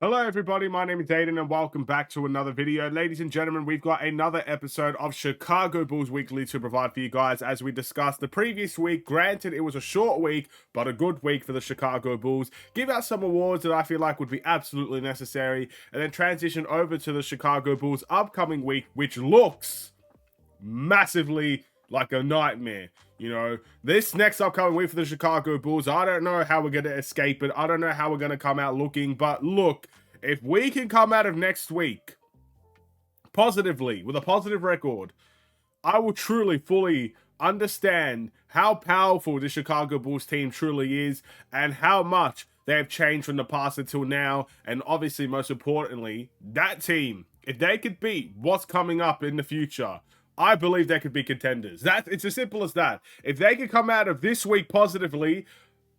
Hello everybody, my name is Aiden and welcome back to another video. Ladies and gentlemen, we've got another episode of Chicago Bulls Weekly to provide for you guys as we discussed the previous week. Granted, it was a short week, but a good week for the Chicago Bulls. Give out some awards that I feel like would be absolutely necessary and then transition over to the Chicago Bulls upcoming week, which looks massively like a nightmare. You know, this next upcoming week for the Chicago Bulls, I don't know how we're going to escape it. I don't know how we're going to come out looking. But look, if we can come out of next week positively, with a positive record, I will truly, fully understand how powerful the Chicago Bulls team truly is and how much they have changed from the past until now. And obviously, most importantly, that team, if they could beat what's coming up in the future, I believe they could be contenders. It's as simple as that. If they could come out of this week positively,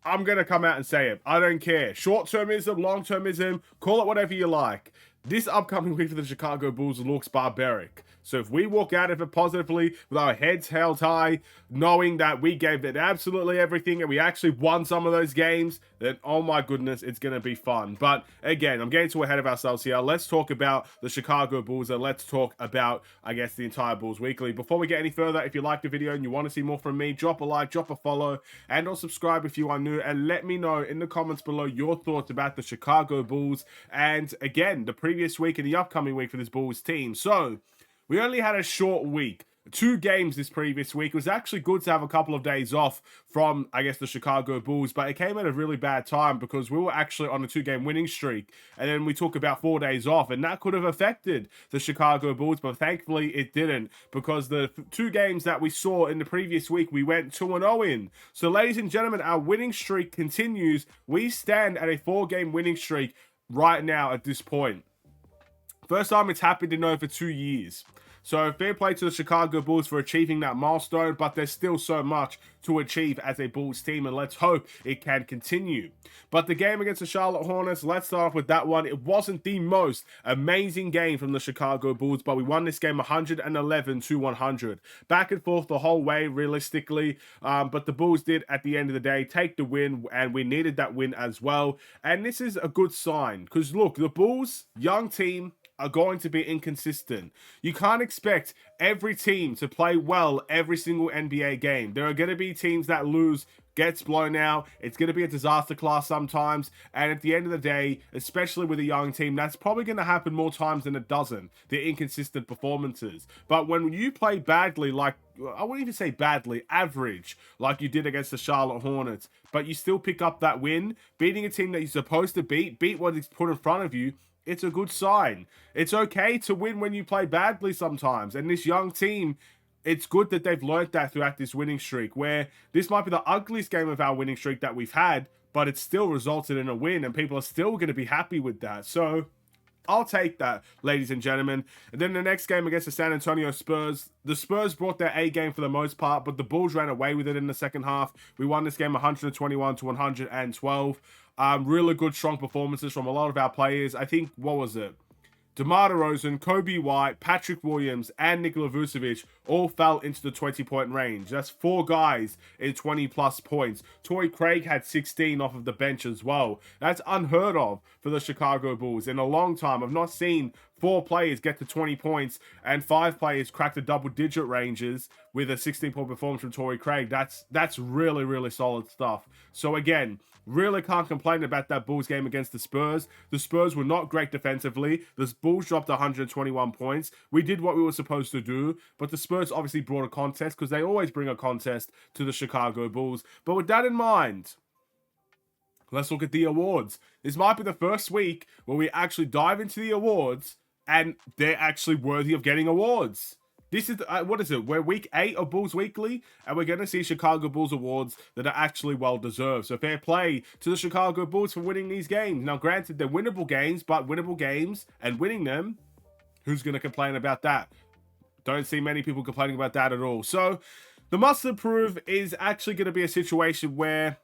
I'm going to come out and say it. I don't care. Short-termism, long-termism, call it whatever you like. This upcoming week for the Chicago Bulls looks barbaric. So if we walk out of it positively with our heads held high, knowing that we gave it absolutely everything and we actually won some of those games, then oh my goodness, it's going to be fun. But again, I'm getting too ahead of ourselves here. Let's talk about the Chicago Bulls and let's talk about, I guess, the entire Bulls Weekly. Before we get any further, if you like the video and you want to see more from me, drop a like, drop a follow, and or subscribe if you are new, and let me know in the comments below your thoughts about the Chicago Bulls and, again, the previous week and the upcoming week for this Bulls team. So, we only had a short week. 2 games this previous week. It was actually good to have a couple of days off from, I guess, the Chicago Bulls, but it came at a really bad time because we were actually on a 2-game winning streak, and then we took about 4 days off, and that could have affected the Chicago Bulls, but thankfully it didn't because the 2 games that we saw in the previous week, we went 2-0 in. So, ladies and gentlemen, our winning streak continues. We stand at a 4-game winning streak right now at this point. First time it's happened in over 2 years. So fair play to the Chicago Bulls for achieving that milestone, but there's still so much to achieve as a Bulls team, and let's hope it can continue. But the game against the Charlotte Hornets, let's start off with that one. It wasn't the most amazing game from the Chicago Bulls, but we won this game 111-100. Back and forth the whole way, realistically, but the Bulls did, at the end of the day, take the win, and we needed that win as well. And this is a good sign, because look, the Bulls, young team, are going to be inconsistent. You can't expect every team to play well every single NBA game. There are going to be teams that lose, gets blown out. It's going to be a disaster class sometimes. And at the end of the day, especially with a young team, that's probably going to happen more times than it doesn't, the inconsistent performances. But when you play badly, like, I wouldn't even say badly, average, like you did against the Charlotte Hornets, but you still pick up that win, beating a team that you're supposed to beat what is put in front of you, it's a good sign. It's okay to win when you play badly sometimes. And this young team, it's good that they've learned that throughout this winning streak, where this might be the ugliest game of our winning streak that we've had, but it still resulted in a win, and people are still going to be happy with that. So I'll take that, ladies and gentlemen. And then the next game against the San Antonio Spurs, the Spurs brought their A game for the most part, but the Bulls ran away with it in the second half. We won this game 121-112. Really good, strong performances from a lot of our players. I think, what was it? DeMar DeRozan, Kobe White, Patrick Williams, and Nikola Vucevic all fell into the 20-point range. That's 4 guys in 20-plus points. Torrey Craig had 16 off of the bench as well. That's unheard of for the Chicago Bulls. In a long time, I've not seen 4 players get to 20 points and 5 players crack the double-digit ranges with a 16-point performance from Torrey Craig. That's really, really solid stuff. So again, really can't complain about that Bulls game against the Spurs. The Spurs were not great defensively. The Bulls dropped 121 points. We did what we were supposed to do, but the Spurs obviously brought a contest because they always bring a contest to the Chicago Bulls. But with that in mind, let's look at the awards. This might be the first week where we actually dive into the awards and they're actually worthy of getting awards. This is, what is it? We're week 8 of Bulls Weekly, and we're going to see Chicago Bulls awards that are actually well-deserved. So fair play to the Chicago Bulls for winning these games. Now, granted, they're winnable games, but winnable games and winning them, who's going to complain about that? Don't see many people complaining about that at all. So the must improve is actually going to be a situation where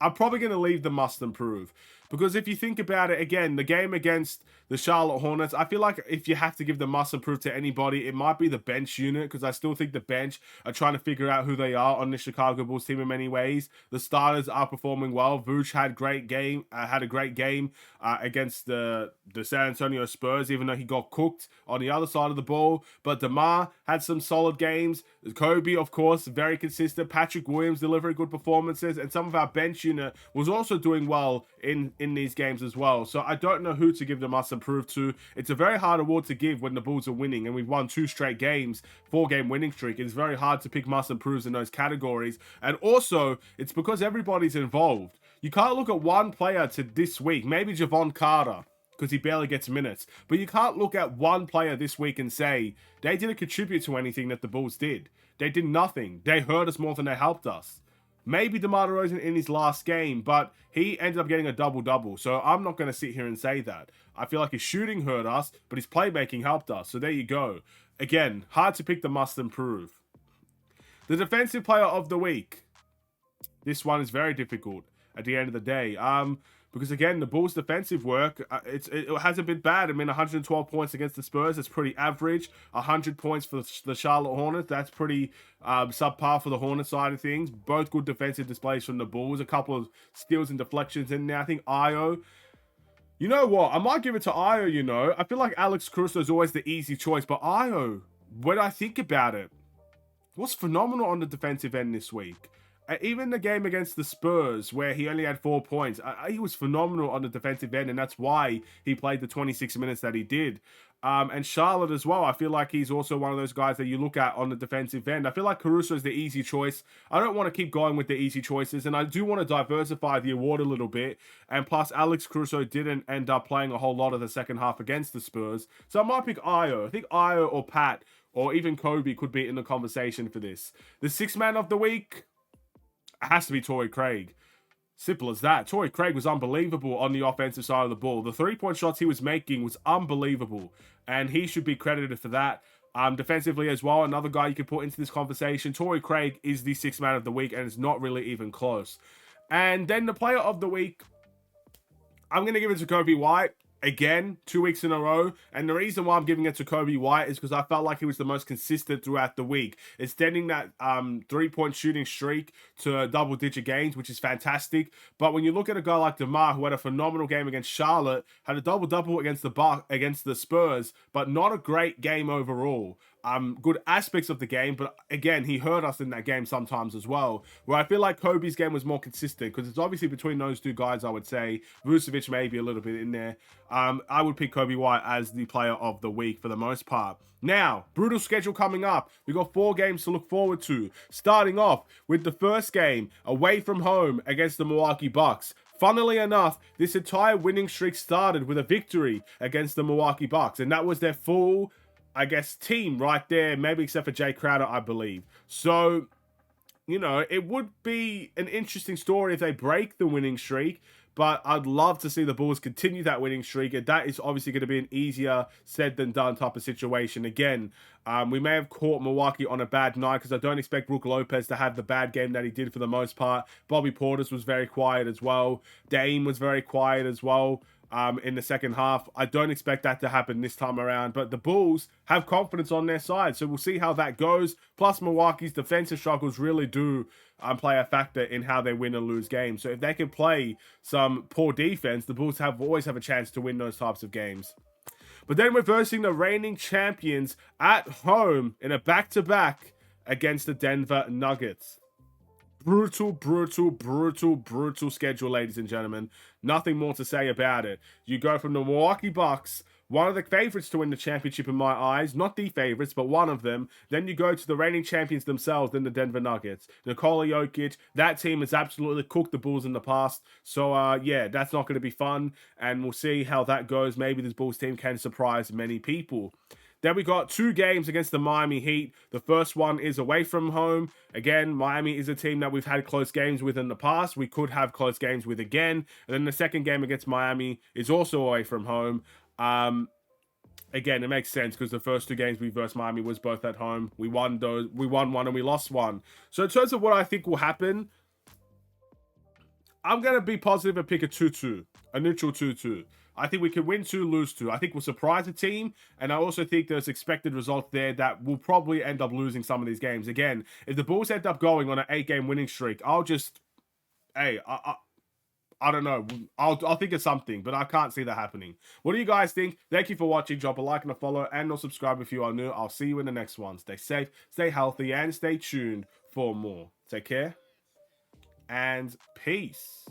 I'm probably going to leave the must improve Because if you think about it, again, the game against the Charlotte Hornets, I feel like if you have to give the must improve to anybody, it might be the bench unit, because I still think the bench are trying to figure out who they are on the Chicago Bulls team in many ways. The starters are performing well. Vooch had a great game against the San Antonio Spurs, even though he got cooked on the other side of the ball. But DeMar had some solid games. Kobe, of course, very consistent. Patrick Williams delivering good performances, and some of our bench unit was also doing well in these games as well. So I don't know who to give the must improve to. It's a very hard award to give when the Bulls are winning, and we've won 2 straight games, 4-game winning streak. It's very hard to pick must improves in those categories. And also, it's because everybody's involved. You can't look at one player to this week, maybe Javon Carter, because he barely gets minutes. But you can't look at one player this week and say they didn't contribute to anything that the Bulls did. They did nothing. They hurt us more than they helped us. Maybe DeMar DeRozan in his last game, but he ended up getting a double-double. So I'm not going to sit here and say that. I feel like his shooting hurt us, but his playmaking helped us. So there you go. Again, hard to pick the must improve. The defensive player of the week. This one is very difficult at the end of the day. Because again, the Bulls' defensive work, it hasn't been bad. I mean, 112 points against the Spurs, that's pretty average. 100 points for the Charlotte Hornets, that's pretty subpar for the Hornets side of things. Both good defensive displays from the Bulls. A couple of steals and deflections in there. I think Ayo, you know what? I might give it to Ayo, you know. I feel like Alex Caruso is always the easy choice, but Ayo, when I think about it, was phenomenal on the defensive end this week. Even the game against the Spurs, where he only had 4 points, he was phenomenal on the defensive end, and that's why he played the 26 minutes that he did. And Charlotte as well, I feel like he's also one of those guys that you look at on the defensive end. I feel like Caruso is the easy choice. I don't want to keep going with the easy choices, and I do want to diversify the award a little bit. And plus, Alex Caruso didn't end up playing a whole lot of the second half against the Spurs. So I might pick Ayo. I think Ayo or Pat or even Kobe could be in the conversation for this. The 6th man of the week, it has to be Torrey Craig. Simple as that. Torrey Craig was unbelievable on the offensive side of the ball. The 3-point shots he was making was unbelievable, and he should be credited for that. Defensively as well, another guy you could put into this conversation. Torrey Craig is the 6th man of the week, and it's not really even close. And then the player of the week, I'm going to give it to Coby White. Again, 2 weeks in a row. And the reason why I'm giving it to Coby White is because I felt like he was the most consistent throughout the week. Extending that 3-point shooting streak to double-digit games, which is fantastic. But when you look at a guy like DeMar, who had a phenomenal game against Charlotte, had a double-double against the Spurs, but not a great game overall. Good aspects of the game, but again, he hurt us in that game sometimes as well, where I feel like Kobe's game was more consistent, because it's obviously between those two guys, I would say. Vucevic maybe a little bit in there. I would pick Coby White as the player of the week for the most part. Now, brutal schedule coming up. We've got 4 games to look forward to. Starting off with the first game, away from home against the Milwaukee Bucks. Funnily enough, this entire winning streak started with a victory against the Milwaukee Bucks, and that was their full, I guess, team right there, maybe except for Jay Crowder, I believe. So, you know, it would be an interesting story if they break the winning streak, but I'd love to see the Bulls continue that winning streak, and that is obviously going to be an easier said than done type of situation. Again, we may have caught Milwaukee on a bad night, because I don't expect Brook Lopez to have the bad game that he did for the most part. Bobby Portis was very quiet as well. Dame was very quiet as well. In the second half. I don't expect that to happen this time around, but the Bulls have confidence on their side, so we'll see how that goes. Plus, Milwaukee's defensive struggles really do play a factor in how they win and lose games. So if they can play some poor defense, the Bulls always have a chance to win those types of games. But then we're versing the reigning champions at home in a back-to-back against the Denver Nuggets. Brutal schedule, ladies and gentlemen. Nothing more to say about it. You go from the Milwaukee Bucks, one of the favorites to win the championship in my eyes, not the favorites, but one of them. Then you go to the reigning champions themselves, then the Denver Nuggets. Nikola Jokic, that team has absolutely cooked the Bulls in the past. So, yeah, that's not going to be fun, and we'll see how that goes. Maybe this Bulls team can surprise many people. Then we got 2 games against the Miami Heat. The first one is away from home. Again, Miami is a team that we've had close games with in the past. We could have close games with again. And then the second game against Miami is also away from home. Again, it makes sense because the first 2 games we versed Miami was both at home. We won one and we lost one. So in terms of what I think will happen, I'm going to be positive and pick a 2-2. A neutral 2-2. I think we can win 2, lose 2. I think we'll surprise the team, and I also think there's expected results there that will probably end up losing some of these games. Again, if the Bulls end up going on an 8-game winning streak, I'll just, hey, I don't know. I'll think of something, but I can't see that happening. What do you guys think? Thank you for watching. Drop a like and a follow, and or subscribe if you are new. I'll see you in the next one. Stay safe, stay healthy, and stay tuned for more. Take care, and peace.